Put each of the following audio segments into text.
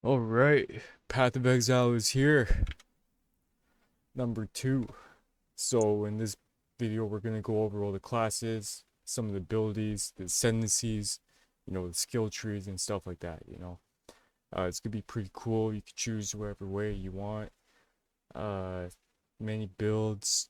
Alright, Path of Exile is here, number 2. So in this video we're going to go over all the classes, some of the abilities, the ascendancies, the skill trees and stuff like that. It's going to be pretty cool. You can choose whatever way you want. Uh, Many builds,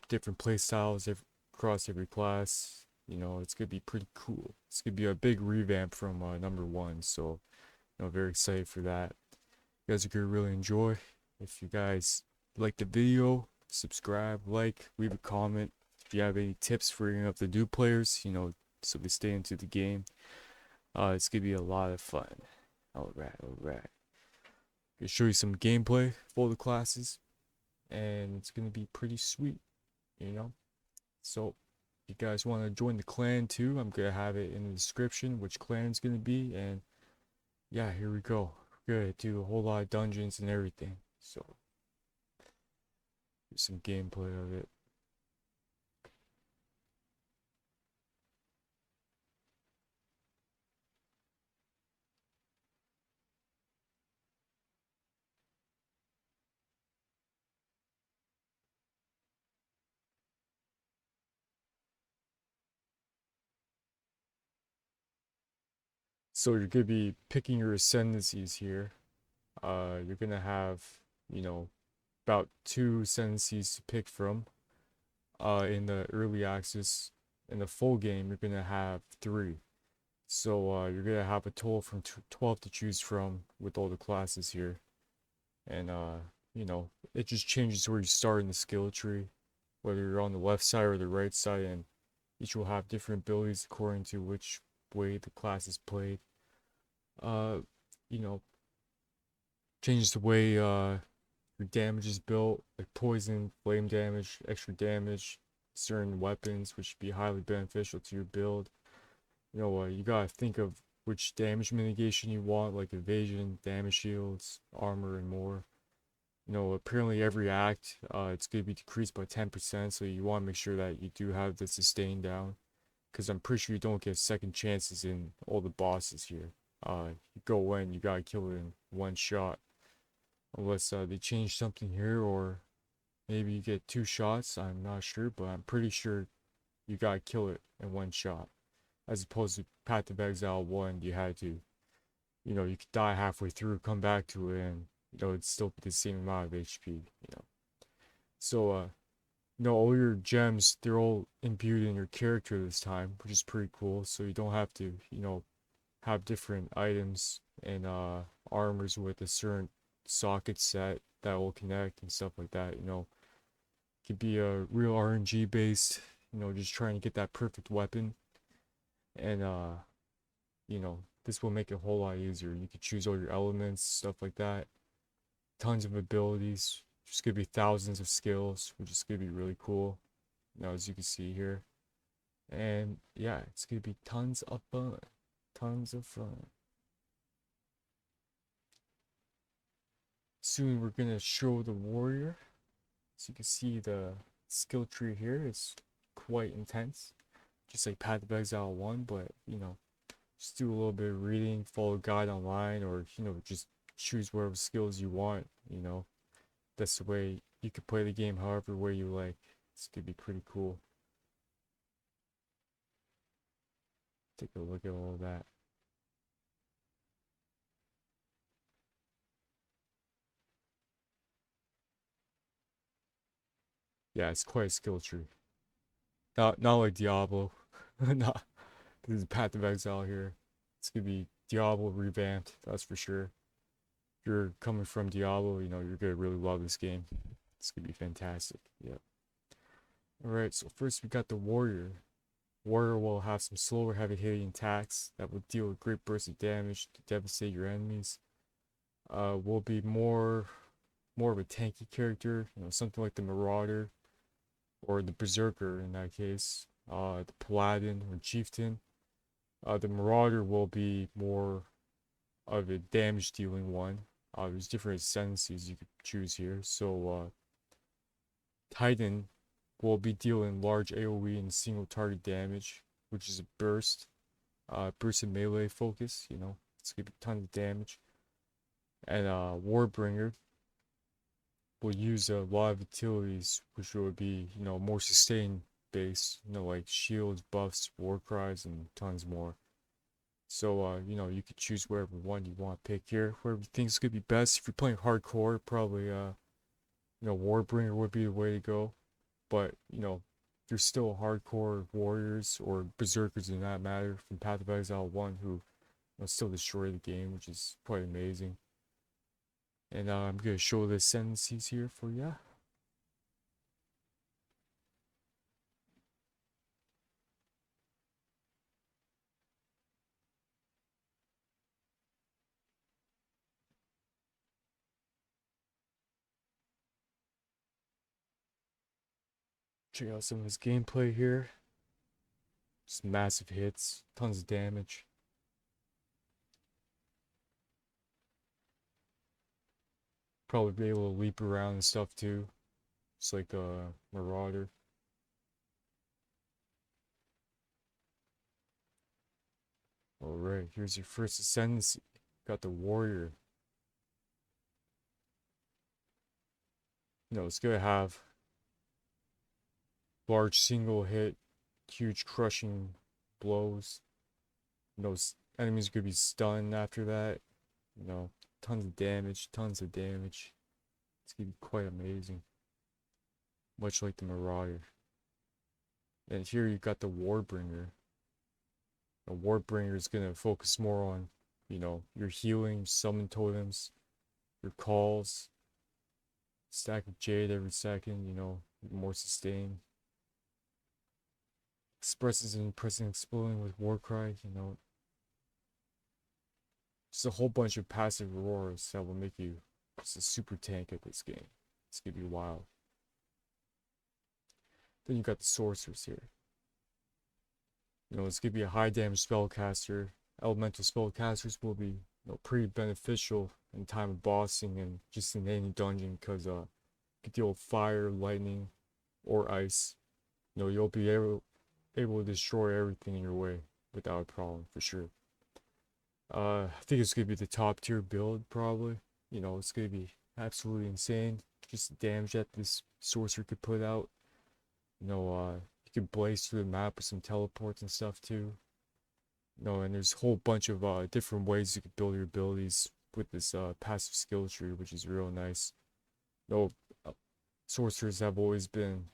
different play styles across every class. It's going to be pretty cool. It's going to be a big revamp from number 1, so very excited for that. You guys are gonna really enjoy. If you guys like the video, subscribe, like, leave a comment. If you have any tips for up the new players, so they stay into the game. It's gonna be a lot of fun. Alright. Gonna show you some gameplay for the classes, and it's gonna be pretty sweet, you know. So, if you guys want to join the clan too, I'm gonna have it in the description which clan it's gonna be, and yeah, here we go. We're gonna do a whole lot of dungeons and everything. So here's some gameplay of it. So you're gonna be picking your ascendancies here. You're gonna have, you know, about 2 ascendancies to pick from. In the early access, in the full game, you're gonna have 3. So you're gonna have a total from 12 to choose from with all the classes here, and it just changes where you start in the skill tree, whether you're on the left side or the right side, and each will have different abilities according to which way the class is played. Uh, you know, Changes the way your damage is built, like poison, flame damage, extra damage, certain weapons, which would be highly beneficial to your build. You gotta think of which damage mitigation you want, like evasion, damage shields, armor, and more. Apparently every act, it's gonna be decreased by 10%, so you want to make sure that you do have the sustain down, because I'm pretty sure you don't get second chances in all the bosses here. You go in, you gotta kill it in one shot, unless they change something here, or maybe you get 2 shots. I'm not sure, but I'm pretty sure you gotta kill it in one shot, as opposed to Path of Exile 1. You had to, you could die halfway through, come back to it, and it'd still be the same amount of HP. So all your gems, they're all imbued in your character this time, which is pretty cool. So you don't have to, have different items and armors with a certain socket set that will connect and stuff like that. It could be a real RNG based, just trying to get that perfect weapon. And this will make it a whole lot easier. You can choose all your elements, stuff like that. Tons of abilities. There's gonna be thousands of skills, which is gonna be really cool. As you can see here. And yeah, it's gonna be tons of fun. Tons of fun. Soon we're gonna show the warrior. So you can see the skill tree here is quite intense. Just like Path of Exile 1, but just do a little bit of reading, follow a guide online, or just choose whatever skills you want. That's the way you can play the game however way you like. It's gonna be pretty cool. Take a look at all of that. Yeah, it's quite a skill tree. Not like Diablo. Not This is Path of Exile here. It's gonna be Diablo revamped, that's for sure. If you're coming from Diablo, you're gonna really love this game. It's gonna be fantastic. Yep. Alright, so first we got the warrior. Warrior will have some slower heavy hitting attacks that will deal a great burst of damage to devastate your enemies. Will be more of a tanky character, something like the Marauder or the Berserker in that case. The Paladin or Chieftain. The Marauder will be more of a damage dealing one. There's different ascendancies you could choose here. So Titan will be dealing large AoE and single target damage, which is a burst. Burst and melee focus, it's gonna be a ton of damage. And Warbringer will use a lot of utilities, which would be, more sustained based, like shields, buffs, war cries, and tons more. So, you could choose whatever one you want to pick here. Whatever you think is gonna be best. If you're playing hardcore, probably, Warbringer would be the way to go. But, if you're still hardcore warriors or berserkers in that matter from Path of Exile 1 who still destroy the game, which is quite amazing. And I'm gonna show the sentences here for ya. Check out some of his gameplay here. Just massive hits, tons of damage. Probably be able to leap around and stuff too. Just like a Marauder. Alright, here's your first ascendancy. Got the Warrior. It's gonna have large single hit, huge crushing blows. Enemies could be stunned after that. Tons of damage, tons of damage. It's gonna be quite amazing. Much like the Marauder. And here you got the Warbringer. The Warbringer is gonna focus more on, your healing, summon totems, your calls, stack of Jade every second, more sustain. Expresses and pressing exploding with Warcry, just a whole bunch of passive auroras that will make you just a super tank at this game. It's gonna be wild. Then you got the Sorceress here. It's gonna be a high damage spellcaster. Elemental spellcasters will be, pretty beneficial in time of bossing and just in any dungeon because you can deal with fire, lightning, or ice. You'll be able to destroy everything in your way without a problem for sure. I think it's gonna be the top tier build probably. It's gonna be absolutely insane. Just the damage that this sorcerer could put out. You could blaze through the map with some teleports and stuff too. And there's a whole bunch of different ways you could build your abilities with this passive skill tree, which is real nice. Uh, sorcerers have always been,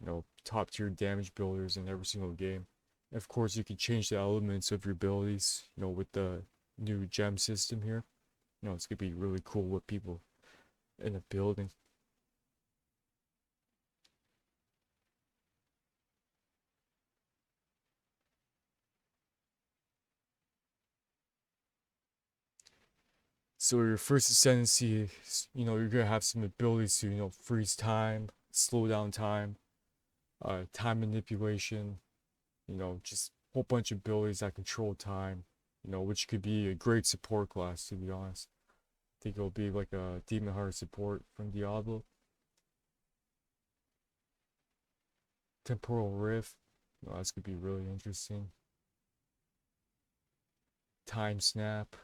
top tier damage builders in every single game. And of course, you can change the elements of your abilities, with the new gem system here. It's gonna be really cool what people end up building. So your first ascendancy, you're gonna have some abilities to, freeze time, slow down time, time manipulation, just a whole bunch of abilities that control time, which could be a great support class to be honest. I think it'll be like a Demon Heart support from Diablo. Temporal Rift, that's gonna be really interesting. Time Snap.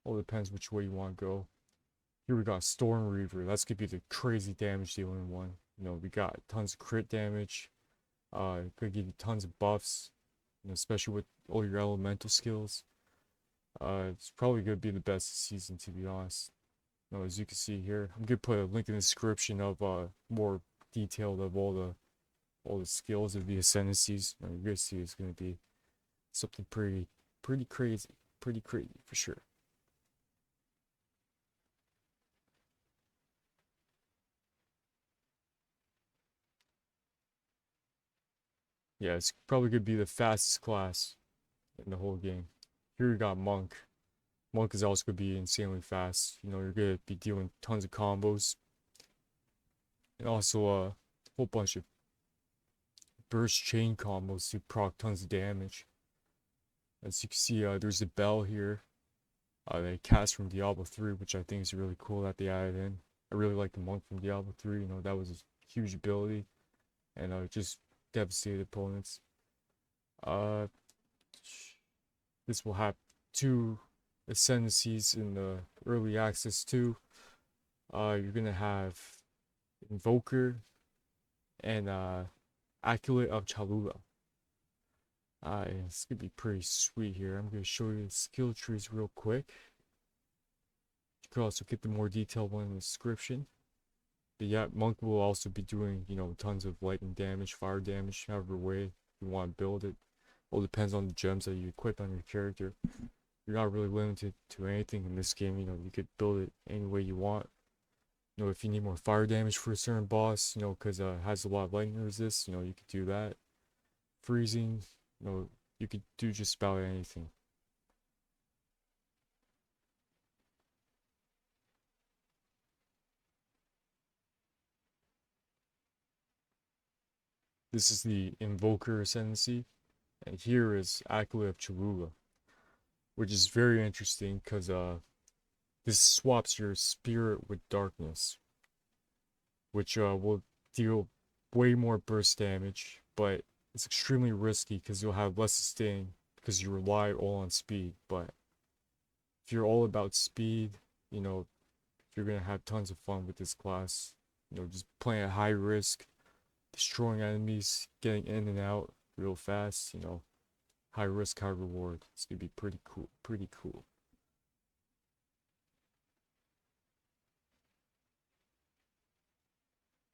All depends which way you want to go. Here we got Storm Reaver. That's gonna be the crazy damage dealing one. We got tons of crit damage. Could give you tons of buffs, especially with all your elemental skills. It's probably gonna be the best this season to be honest. As you can see here, I'm gonna put a link in the description of more detailed of all the skills of the ascendancies. You're gonna see it's gonna be something pretty crazy for sure. Yeah, it's probably gonna be the fastest class in the whole game. Here we got Monk. Monk is also gonna be insanely fast. You're gonna be dealing tons of combos. And also a whole bunch of burst chain combos to proc tons of damage. As you can see, there's a bell here. They cast from Diablo 3, which I think is really cool that they added in. I really like the Monk from Diablo 3. That was a huge ability. And just devastated opponents. This will two ascendancies in the early access too. You're gonna have Invoker and Acolyte of Cholula. It's gonna be pretty sweet here. I'm gonna show you the skill trees real quick. You could also get the more detailed one in the description. But yeah, Monk will also be doing, tons of lightning damage, fire damage, however way you want to build it. All depends on the gems that you equip on your character. You're not really limited to anything in this game. You could build it any way you want. If you need more fire damage for a certain boss, because it has a lot of lightning resist, you could do that. Freezing, you could do just about anything. This is the Invoker Ascendancy, and here is Acolyte of Cholula, which is very interesting because this swaps your spirit with darkness, which will deal way more burst damage, but it's extremely risky because you'll have less sustain because you rely all on speed. But if you're all about speed, you're gonna have tons of fun with this class. Just playing at high risk, destroying enemies, getting in and out real fast. High risk, high reward. It's gonna be pretty cool. Pretty cool.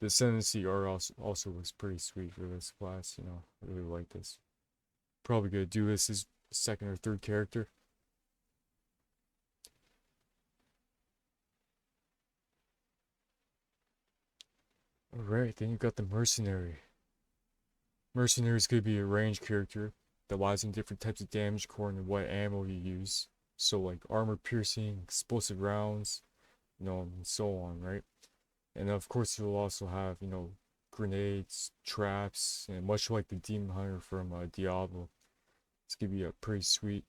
The Ascendancy art also looks pretty sweet for this class. I really like this. Probably gonna do this as second or third character. Alright, then you got the Mercenary. Mercenary is going to be a ranged character that lies in different types of damage according to what ammo you use. So like armor piercing, explosive rounds, and so on, right? And of course you'll also have, grenades, traps, and much like the Demon Hunter from Diablo. It's going to be a pretty sweet.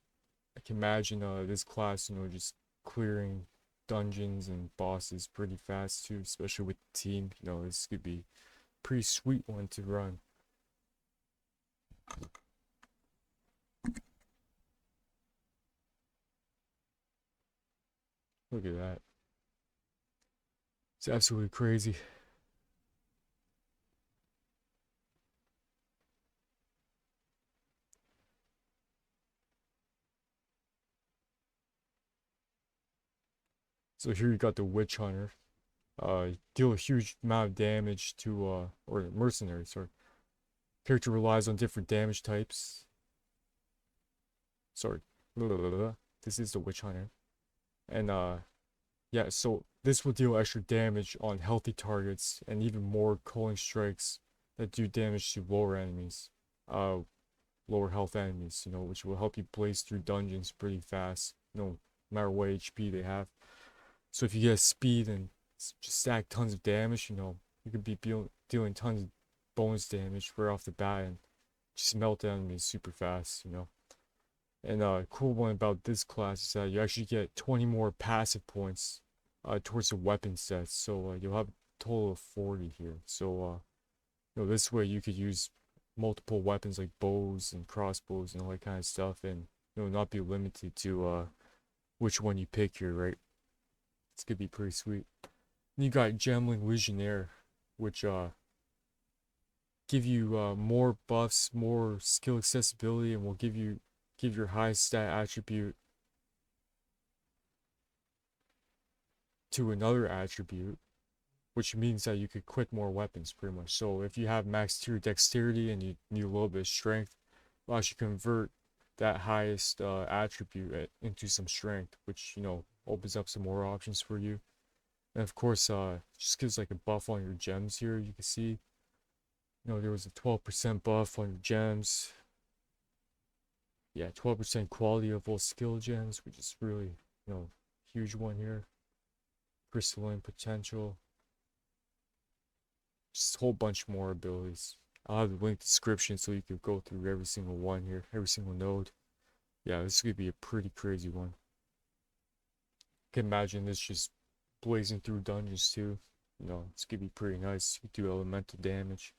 I can imagine this class, just clearing dungeons and bosses pretty fast too, especially with the team. This could be a pretty sweet one to run. Look at that. It's absolutely crazy. So here you got the Witch Hunter. Deal a huge amount of damage to, or Mercenary, sorry. Character relies on different damage types. Sorry. This is the Witch Hunter. And, yeah, so this will deal extra damage on healthy targets and even more culling strikes that do damage to lower enemies. Lower health enemies, which will help you blaze through dungeons pretty fast, no matter what HP they have. So if you get speed and just stack tons of damage, you could be dealing tons of bonus damage right off the bat and just melt enemies super fast, And cool one about this class is that you actually get 20 more passive points towards the weapon sets. So you'll have a total of 40 here. So this way you could use multiple weapons like bows and crossbows and all that kind of stuff, and not be limited to which one you pick here, right? It's gonna be pretty sweet. And you got Gemling Legionnaire, which give you more buffs, more skill accessibility, and will give your high stat attribute to another attribute, which means that you could quit more weapons pretty much. So if you have max tier dexterity and you need a little bit of strength, you'll actually convert that highest attribute into some strength, which opens up some more options for you. And of course, just gives like a buff on your gems here. You can see, there was a 12% buff on your gems. Yeah, 12% quality of all skill gems, which is really, huge one here. Crystalline potential. Just a whole bunch more abilities. I'll have the link description so you can go through every single one here, every single node. Yeah, this is gonna be a pretty crazy one. Can imagine this just blazing through dungeons too. It's gonna be pretty nice. You can do elemental damage.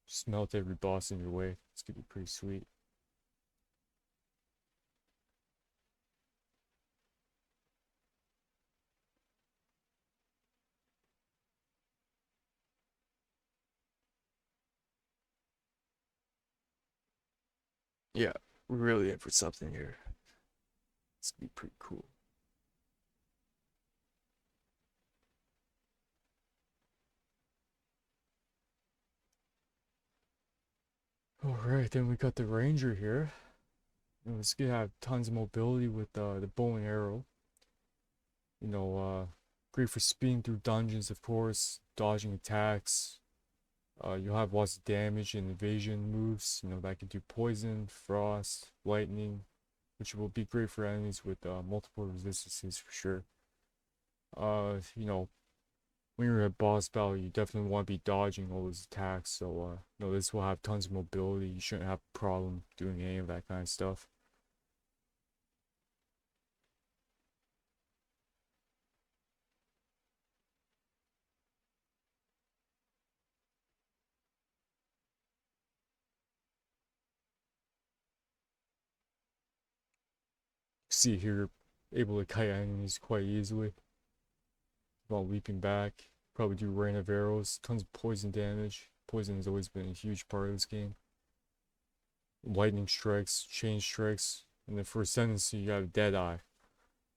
Just melt every boss in your way. It's gonna be pretty sweet. Yeah, we're really in for something here. It's gonna be pretty cool. Alright, then we got the Ranger here. It's gonna have tons of mobility with the bow and arrow. You know, great for speeding through dungeons, of course, dodging attacks. You'll have lots of damage and evasion moves. You know, that can do poison, frost, lightning, which will be great for enemies with multiple resistances for sure. You know, when you're at boss battle, you definitely want to be dodging all those attacks. So, you know, this will have tons of mobility. You shouldn't have a problem doing any of that kind of stuff. See here, able to kite enemies quite easily while leaping back. Probably do rain of arrows, tons of poison damage. Poison has always been a huge part of this game. Lightning strikes, chain strikes, and then for ascendancy you have Deadeye.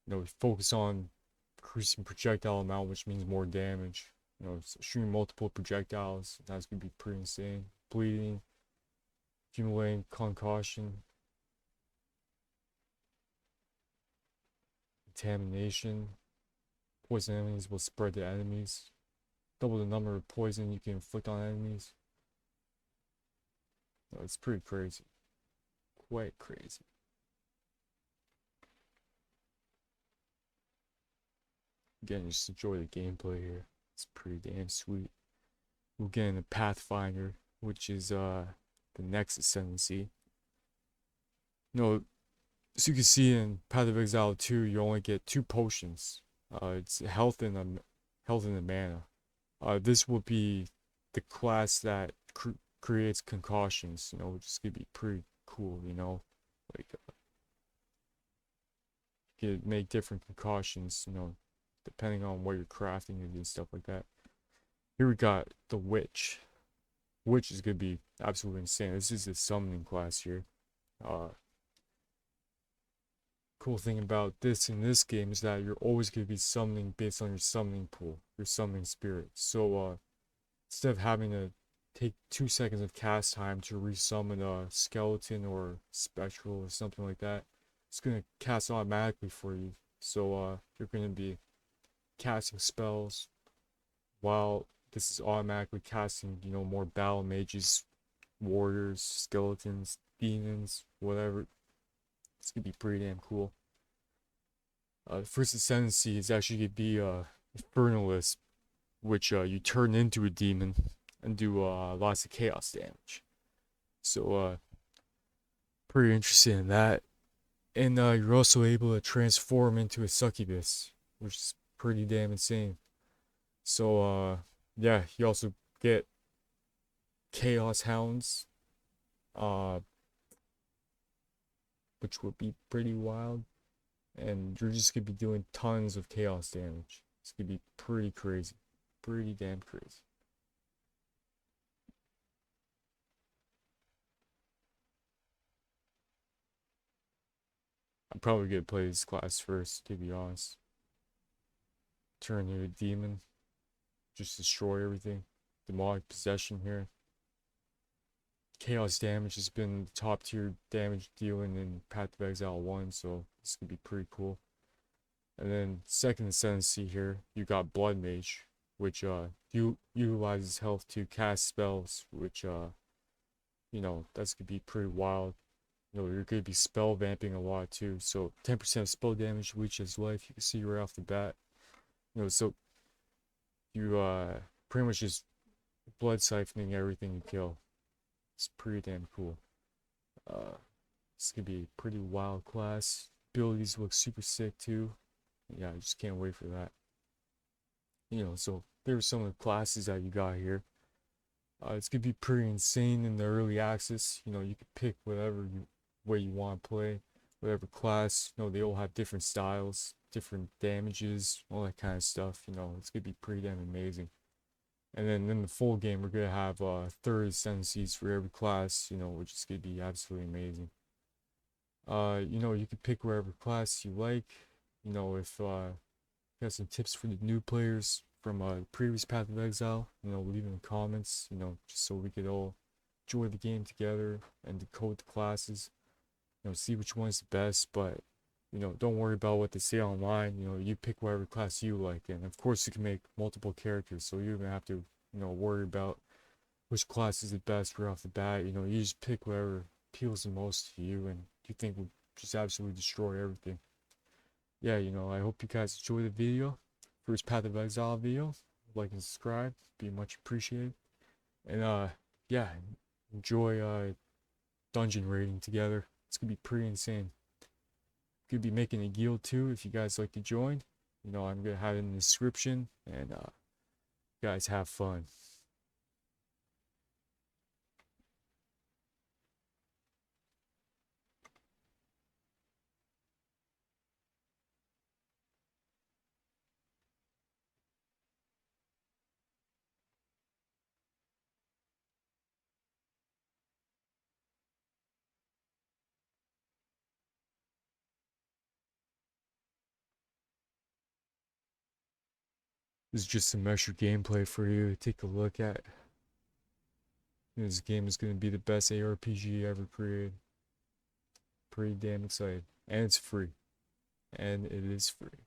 You know, focus on increasing projectile amount, which means more damage. You know, shooting multiple projectiles, that's gonna be pretty insane. Bleeding, accumulating concussion, contamination. Poison enemies will spread to enemies. Double the number of poison you can inflict on enemies. No, it's pretty crazy. Quite crazy. Again, just enjoy the gameplay here. It's pretty damn sweet. We'll get into Pathfinder, which is the next ascendancy. You know, as you can see in Path of Exile 2, you only get 2 potions. It's health and a mana. This will be the class that creates concussions, you know, which is gonna be pretty cool, you know. Like, you can make different concussions, you know, depending on what you're crafting and stuff like that. Here we got the Witch. Witch is gonna be absolutely insane. This is a summoning class here. Cool thing about this in this game is that you're always gonna be summoning based on your summoning pool, your summoning spirit. So instead of having to take 2 seconds of cast time to resummon a skeleton or spectral or something like that, it's gonna cast automatically for you. So you're gonna be casting spells while this is automatically casting, you know, more battle mages, warriors, skeletons, demons, whatever. It's gonna be pretty damn cool. The first ascendancy is actually gonna be Infernalist, which you turn into a demon and do lots of chaos damage. So pretty interested in that. And you're also able to transform into a succubus, which is pretty damn insane. So yeah, you also get chaos hounds, uh, which would be pretty wild. And you're just gonna be doing tons of chaos damage. It's gonna be pretty crazy. Pretty damn crazy. I'm probably gonna play this class first, to be honest. Turn into a demon. Just destroy everything. Demonic possession here. Chaos damage has been top tier damage dealing in Path of Exile 1, so this could be pretty cool. And then second ascendancy here, you got Blood Mage, which utilizes health to cast spells, which you know, that's gonna be pretty wild. You know, you're gonna be spell vamping a lot too, so 10% of spell damage leeches life, you can see right off the bat. You know, so you pretty much just blood siphoning everything you kill. It's pretty damn cool. It's gonna be a pretty wild class. Abilities look super sick too. Yeah, I just can't wait for that. You know, so there's some of the classes that you got here. It's gonna be pretty insane in the early access. You know, you can pick whatever way you want to play, whatever class. You know, they all have different styles, different damages, all that kind of stuff. You know, it's gonna be pretty damn amazing. And then in the full game, we're gonna have 30 ascendancies for every class. You know, which is gonna be absolutely amazing. You know, you can pick whatever class you like. You know, if you got some tips for the new players from previous Path of Exile, you know, leave in the comments, you know, just so we could all enjoy the game together and decode the classes, you know, see which one's the best. But you know, don't worry about what they say online. You know, you pick whatever class you like, and of course you can make multiple characters, so you don't have to, you know, worry about which class is the best right off the bat. You know, you just pick whatever appeals the most to you and you think will just absolutely destroy everything. Yeah, you know, I hope you guys enjoy the video. First Path of Exile video. Like and subscribe, be much appreciated. And yeah, enjoy dungeon raiding together. It's gonna be pretty insane. Could be making a guild too if you guys like to join. You know, I'm gonna have it in the description, and guys have fun. This is just some extra gameplay for you to take a look at. This game is gonna be the best ARPG ever created. Pretty damn excited. And it's free. And it is free.